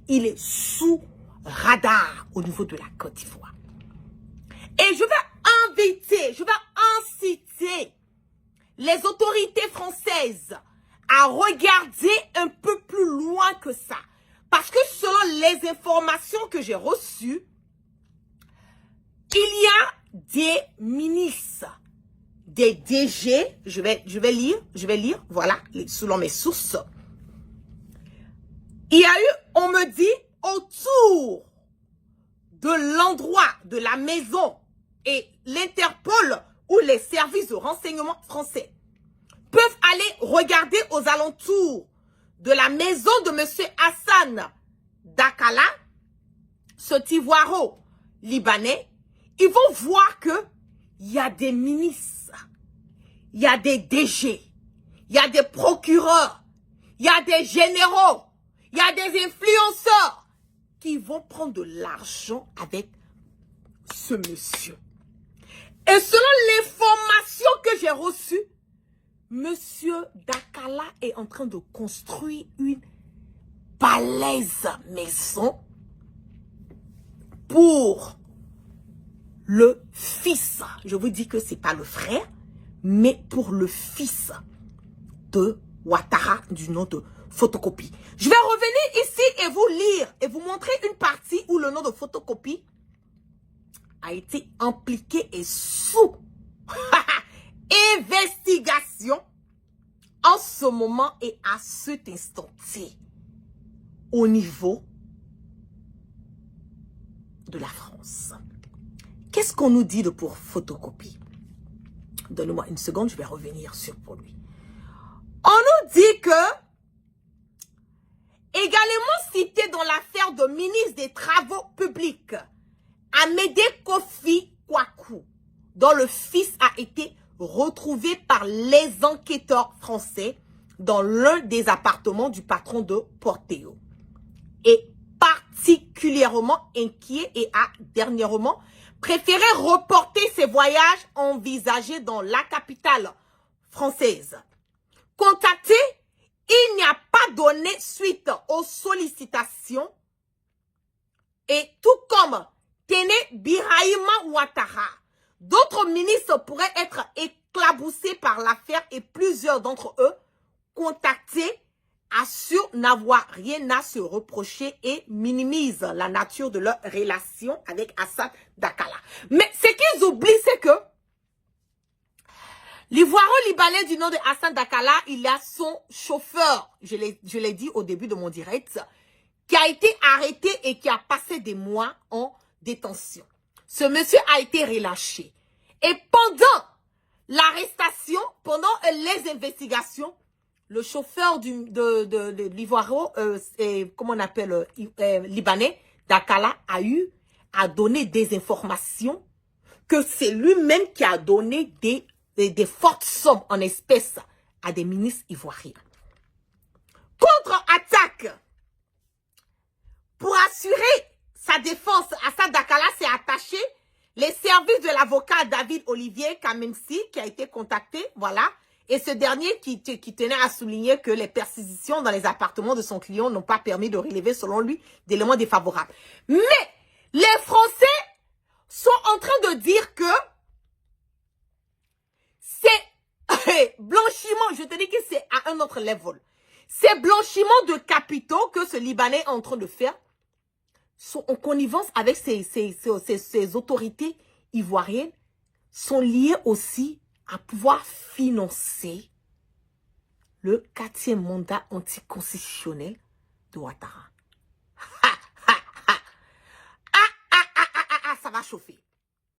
il est sous radar au niveau de la Côte d'Ivoire. Et je vais inciter les autorités françaises à regarder un peu plus loin que ça. Parce que selon les informations que j'ai reçues, il y a des ministres, des DG, je vais lire, voilà, selon mes sources. Il y a eu, on me dit, autour de l'endroit, de la maison et l'Interpol ou les services de renseignement français peuvent aller regarder aux alentours de la maison de M. Hassan Dakala, ce Ivoiro libanais. Ils vont voir que il y a des ministres, il y a des DG, il y a des procureurs, il y a des généraux, il y a des influenceurs qui vont prendre de l'argent avec ce monsieur. Et selon l'information que j'ai reçue, monsieur Dakala est en train de construire une balèze maison pour le fils. Je vous dis que ce n'est pas le frère, mais pour le fils de Ouattara du nom de Photocopie. Je vais revenir ici et vous lire et vous montrer une partie où le nom de Photocopie a été impliqué et sous investigation en ce moment et à cet instant-ci au niveau de la France. Qu'est-ce qu'on nous dit de pour Photocopie? Donnez-moi une seconde, je vais revenir sur pour lui. On nous dit que, également cité dans l'affaire de ministre des Travaux publics, Amédée Kofi Kwaku, dont le fils a été retrouvé par les enquêteurs français dans l'un des appartements du patron de Porteo, est particulièrement inquiet et a dernièrement préféré reporter ses voyages envisagés dans la capitale française. Contacté, il n'y a pas donné suite aux sollicitations et tout comme Téné Birahima Ouattara, d'autres ministres pourraient être éclaboussés par l'affaire et plusieurs d'entre eux contactés assurent n'avoir rien à se reprocher et minimisent la nature de leur relation avec Hassan Dakala. Mais ce qu'ils oublient, c'est que l'Ivoiro-Libanais du nom de Hassan Dakala, il a son chauffeur, je l'ai dit au début de mon direct, qui a été arrêté et qui a passé des mois en détention. Ce monsieur a été relâché. Et pendant l'arrestation, pendant les investigations, le chauffeur de l'Ivoiro, comment on appelle, libanais, Dakala, a donné des informations que c'est lui-même qui a donné des fortes sommes en espèces à des ministres ivoiriens. Contre-attaque. Pour assurer sa défense, Hassan Dakala s'est attaché les services de l'avocat David Olivier Kamensi qui a été contacté, voilà. Et ce dernier qui tenait à souligner que les perquisitions dans les appartements de son client n'ont pas permis de relever, selon lui, d'éléments défavorables. Mais les Français sont en train de dire que c'est blanchiment, je te dis que c'est à un autre level. Ces blanchiments de capitaux que ce Libanais est en train de faire sont en connivence avec ces autorités ivoiriennes, sont liés aussi à pouvoir financer le 4e mandat anticonstitutionnel de Ouattara. Ça va chauffer.